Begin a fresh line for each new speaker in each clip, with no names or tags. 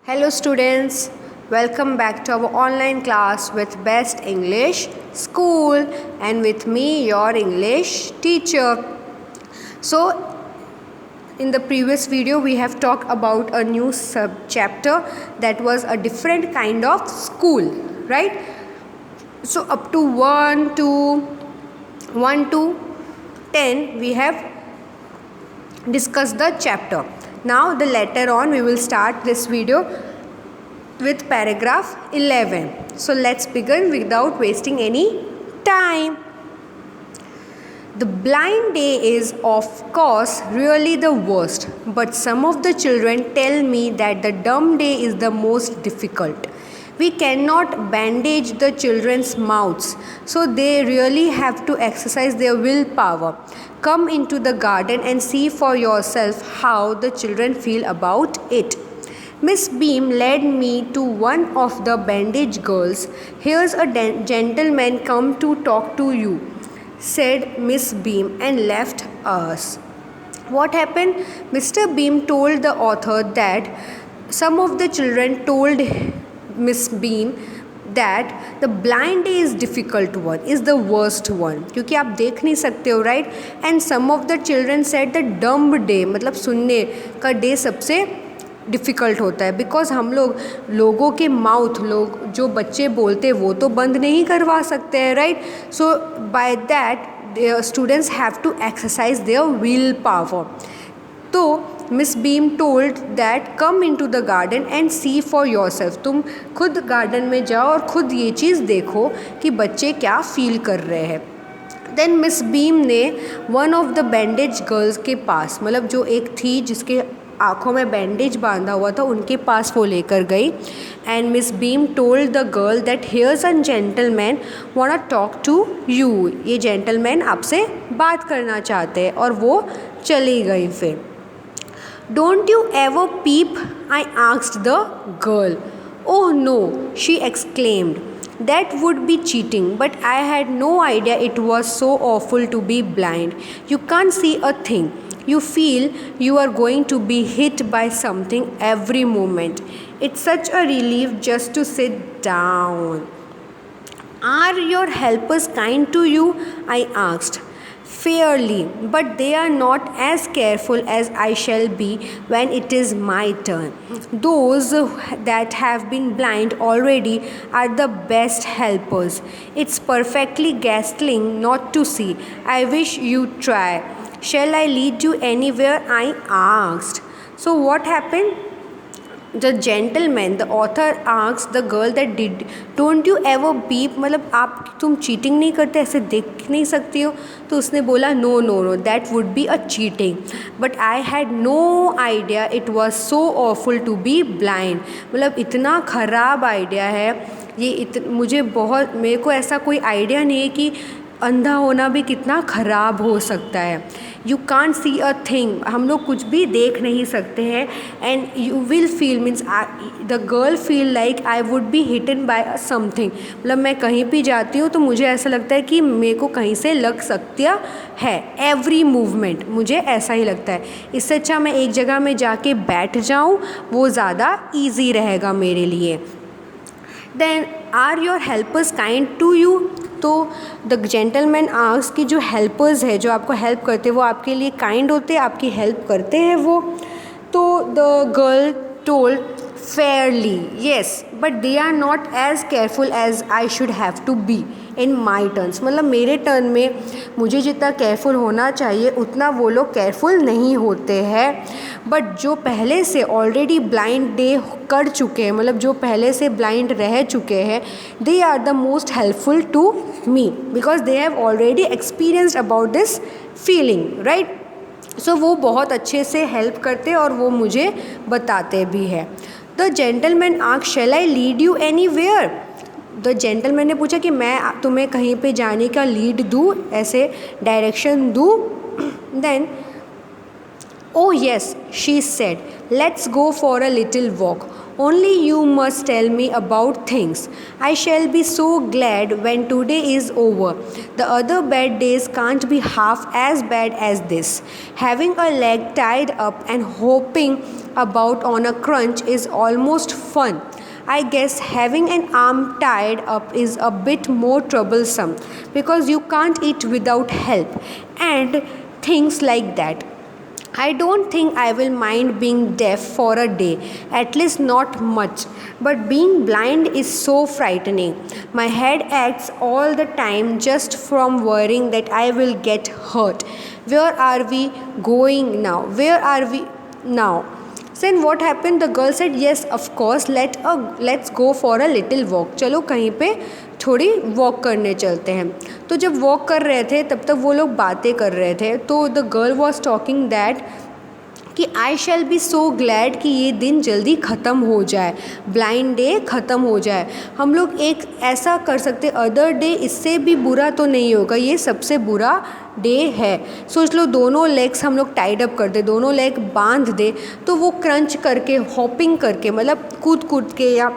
Hello students, welcome back to our online class with Best English School and with me your English teacher. So in the previous video we have talked about a new sub chapter that was a different kind of school, right? So up to 1 to 10 we have discussed the chapter. Now the later on we will start this video with paragraph 11. So let's begin without wasting any time. The blind day is of course really the worst, but some of the children tell me that the dumb day is the most difficult. We cannot bandage the children's mouths, so they really have to exercise their willpower. Come into the garden and see for yourself how the children feel about it. Miss Beam led me to one of the bandaged girls. Here's a gentleman come to talk to you, said Miss Beam, and left us. What happened? Mr. Beam told the author that some of the children told Miss Beam that the blind day is difficult one, is the worst one, क्योंकि आप देख नहीं सकते हो, right? And some of the children said the dumb day, मतलब सुनने का day सबसे डिफ़िकल्ट होता है, बिकॉज हम लोगों के माउथ, लोग जो बच्चे बोलते हैं वो तो बंद नहीं करवा सकते हैं, right? So by that students have to exercise their will power. तो miss Beam told that come into the garden and see for yourself. तुम खुद गार्डन में जाओ और ख़ुद ये चीज़ देखो कि बच्चे क्या फील कर रहे हैं. देन मिस बीम ने one of the bandage girls के पास, मतलब जो एक थी जिसके आँखों में बैंडेज बांधा हुआ था, उनके पास वो लेकर गई. And miss Beam told the girl that here's a gentleman want to talk to you. ये जेंटलमैन आपसे बात करना चाहते हैं, और वो चली गई. फिर don't you ever peep, I asked the girl. Oh no, she exclaimed. That would be cheating, but I had no idea it was so awful to be blind. You can't see a thing. You feel you are going to be hit by something every moment. It's such a relief just to sit down. Are your helpers kind to you? I asked. Fairly, but they are not as careful as I shall be when it is my turn. Those that have been blind already are the best helpers. It's perfectly ghastly not to see. I wish you'd try. Shall I lead you anywhere? I asked. So what happened? The gentleman, the author asked the girl that don't you ever peep, मतलब आप तुम cheating नहीं करते, ऐसे देख नहीं सकती हो? तो उसने बोला no, that would be a cheating, but I had no idea it was so awful to be blind. मतलब इतना ख़राब आइडिया है ये, मेरे को ऐसा कोई आइडिया नहीं है कि अंधा होना भी कितना ख़राब हो सकता है. You can't see a thing, हम लोग कुछ भी देख नहीं सकते हैं. And you will feel means the girl feel like I would be hitten by something. मतलब मैं कहीं भी जाती हूँ तो मुझे ऐसा लगता है कि मेरे को कहीं से लग सकता है. एवरी मूवमेंट मुझे ऐसा ही लगता है. इससे अच्छा मैं एक जगह में जाके बैठ जाऊँ, वो ज़्यादा ईजी रहेगा मेरे लिए. Then are your helpers kind to you? तो द जेंटलमैन आस्क कि जो हेल्पर्स है, जो आपको हेल्प करते हैं, वो आपके लिए काइंड होते हैं, आपकी हेल्प करते हैं वो? तो the girl told fairly yes, but they are not as careful as I should have to be in my turns. मतलब मेरे टर्न में मुझे जितना केयरफुल होना चाहिए उतना वो लोग केयरफुल नहीं होते हैं. बट जो पहले से ऑलरेडी ब्लाइंड डे कर चुके हैं, मतलब जो पहले से ब्लाइंड रह चुके हैं, they are the most helpful to me because they have already experienced about this feeling, right? So वो बहुत अच्छे से हेल्प करते और वो मुझे बताते भी है. The gentleman asked shall I lead you anywhere? The gentleman ने पूछा कि मैं तुम्हें कहीं पे जाने का लीड दूँ, ऐसे डायरेक्शन दूँ? Then oh yes, she said, let's go for a little walk. Only you must tell me about things. I shall be so glad when today is over. The other bad days can't be half as bad as this. Having a leg tied up and hopping about on a crunch is almost fun. I guess having an arm tied up is a bit more troublesome because you can't eat without help and things like that. I don't think I will mind being deaf for a day, at least not much. But being blind is so frightening. My head aches all the time just from worrying that I will get hurt. Where are we going now? Where are we now? Then what happened? The girl said, yes, of course, let's go for a little walk. चलो कहीं पे थोड़ी walk करने चलते हैं. तो जब walk कर रहे थे तब तक वो लोग बातें कर रहे थे. तो the girl was talking that कि आई शैल बी सो ग्लैड कि ये दिन जल्दी ख़त्म हो जाए, ब्लाइंड डे ख़त्म हो जाए. हम लोग एक ऐसा कर सकते, अदर डे इससे भी बुरा तो नहीं होगा, ये सबसे बुरा डे है. सोच लो दोनों लेग्स हम लोग टाइड अप कर दे, दोनों लेग बांध दे, तो वो क्रंच करके हॉपिंग करके मतलब कूद कूद के या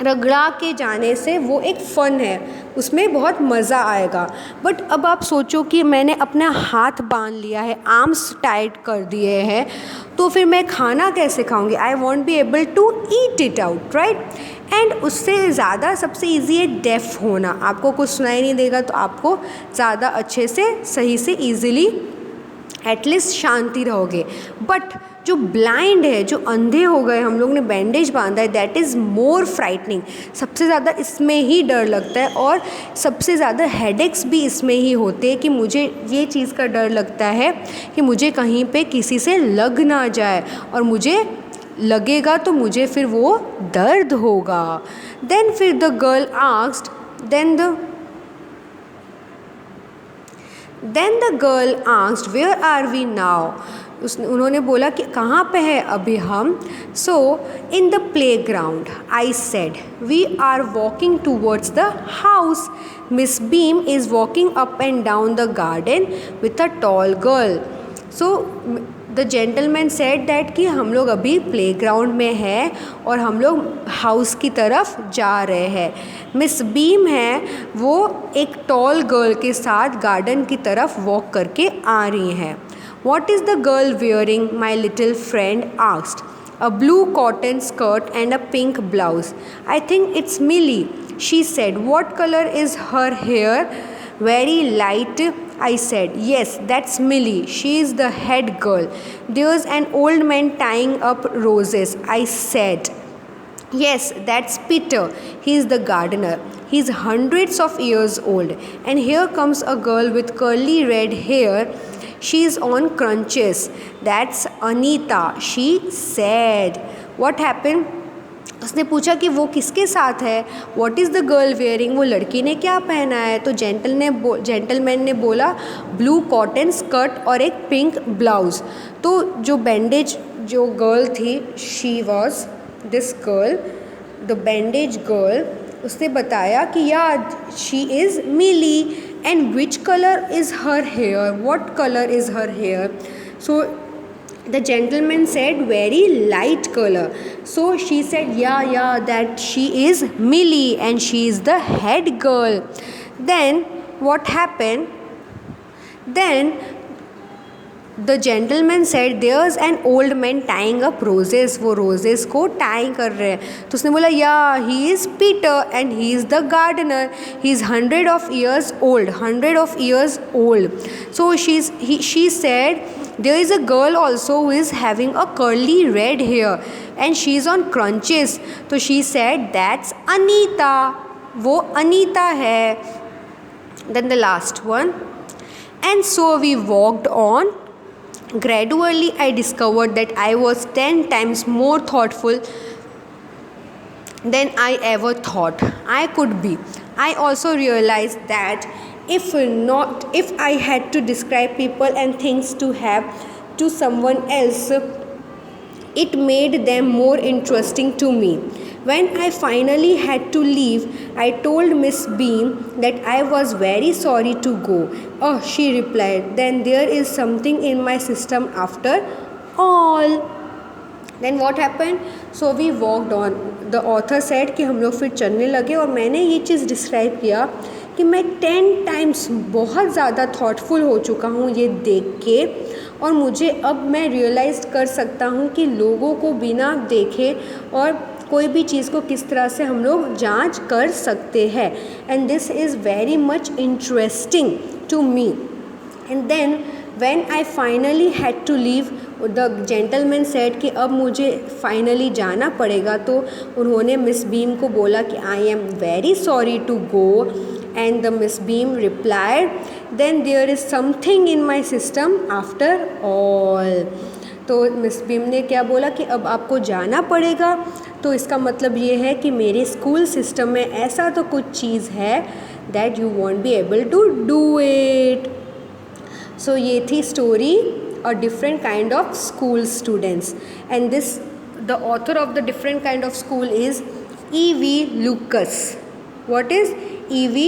रगड़ा के जाने से वो एक फ़न है, उसमें बहुत मज़ा आएगा. बट अब आप सोचो कि मैंने अपना हाथ बांध लिया है, आर्म्स टाइट कर दिए हैं, तो फिर मैं खाना कैसे खाऊंगी? I won't be able to eat it out, right. एंड उससे ज़्यादा सबसे ईजी है डेफ होना. आपको कुछ सुनाई नहीं देगा तो आपको ज़्यादा अच्छे से सही से ईज़िली एटलीस्ट शांति रहोगे. बट जो ब्लाइंड है, जो अंधे हो गए, हम लोग ने बैंडेज बांधा है, दैट इज़ मोर फ्राइटनिंग. सबसे ज़्यादा इसमें ही डर लगता है और सबसे ज़्यादा हेडेक्स भी इसमें ही होते हैं कि मुझे ये चीज़ का डर लगता है कि मुझे कहीं पे किसी से लग ना जाए और मुझे लगेगा तो मुझे फिर वो दर्द होगा. देन फिर the girl asked, then the girl asked where are we now. उन्होंने बोला कि कहाँ पे है अभी हम. So in the playground I said, we are walking towards the house. Miss Beam is walking up and down the garden with a tall girl. So the gentleman said that कि हम लोग अभी play ground में हैं और हम लोग house की तरफ जा रहे हैं. मिस बीम है वो एक टॉल गर्ल के साथ गार्डन की तरफ वॉक करके आ रही हैं. What is the girl wearing? My little friend asked. A blue cotton skirt and a pink blouse. I think it's Millie, she said. What color is her hair? Very light, I said. Yes, that's Millie. She is the head girl. There's an old man tying up roses, I said. Yes, that's Peter. He is the gardener. He's hundreds of years old. And here comes a girl with curly red hair. She is on crunches. That's Anita, she said. What happened? उसने पूछा कि वो किसके साथ है. What is the girl wearing? वो लड़की ने क्या पहना है. तो जेंटलमैन ने बोला ब्लू कॉटन स्कर्ट और एक पिंक ब्लाउज़. तो जो बैंडेज जो गर्ल थी, she was this girl, the bandage girl, उसने बताया कि या she is Millie. And which color is her hair? What color is her hair? So the gentleman said very light color. So she said yeah, that she is Millie and she is the head girl. Then what happened? Then the gentleman said there's an old man tying up roses. वो roses को tie कर रहे हैं. तो उसने बोला yeah, he is Peter and he is the gardener. He is 100 of years old. So she said there is a girl also who is having a curly red hair and she is on crunches. तो she said that's Anita. वो अनीता है. Then the last one. And so we walked on. Gradually, I discovered that I was 10 times more thoughtful than I ever thought I could be. I also realized that if I had to describe people and things to someone else, it made them more interesting to me. When I finally had to leave, I told Miss Beam that I was very sorry to go. Oh, she replied, then there is something in my system after all. Then what happen, so we walked on, the author said कि हम लोग फिर चलने लगे, और मैंने ये चीज़ describe किया कि मैं 10 टाइम्स बहुत ज़्यादा थॉटफुल हो चुका हूँ ये देख के, और मुझे अब मैं रियलाइज़ कर सकता हूँ कि लोगों को बिना देखे और कोई भी चीज़ को किस तरह से हम लोग जांच कर सकते हैं, and this is very much interesting to me. And then when I finally had to leave, the gentleman said कि अब मुझे फाइनली जाना पड़ेगा, तो उन्होंने मिस बीम को बोला कि I am very sorry to go, and the miss Beam replied then there is something in my system after all. तो मिस बीम ने क्या बोला कि अब आपको जाना पड़ेगा, तो इसका मतलब ये है कि मेरे स्कूल सिस्टम में ऐसा तो कुछ चीज़ है that you won't be able to do it. So ये थी story a different kind of school students, and this the author of the different kind of school is E.V. Lucas. What is E.V.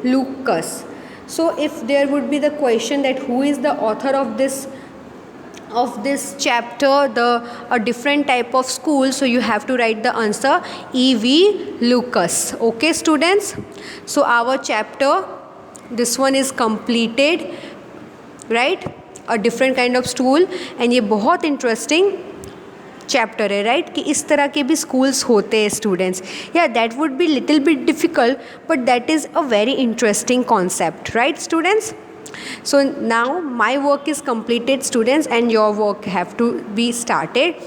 Lucas? So if there would be the question that who is the author of this chapter, a different type of school, so you have to write the answer E.V. Lucas. Okay students, so our chapter, this one is completed, right? A different kind of school, and ये बहुत interesting chapter है, right, कि इस तरह के भी schools होते हैं स्टूडेंट्स. या that would be little bit difficult, but that is a very interesting concept, right students. So now my work is completed students, and your work have to be started.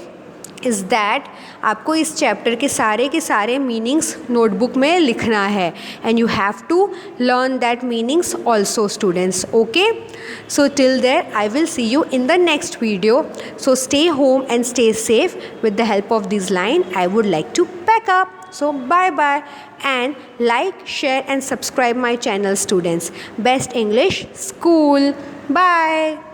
Is that आपको इस chapter के सारे meanings notebook में लिखना है, and you have to learn that meanings also students. Okay, so till there I will see you in the next video. So stay home and stay safe. With the help of this line I would like to pack up. So bye bye, and like, share and subscribe my channel students. Best English School. Bye.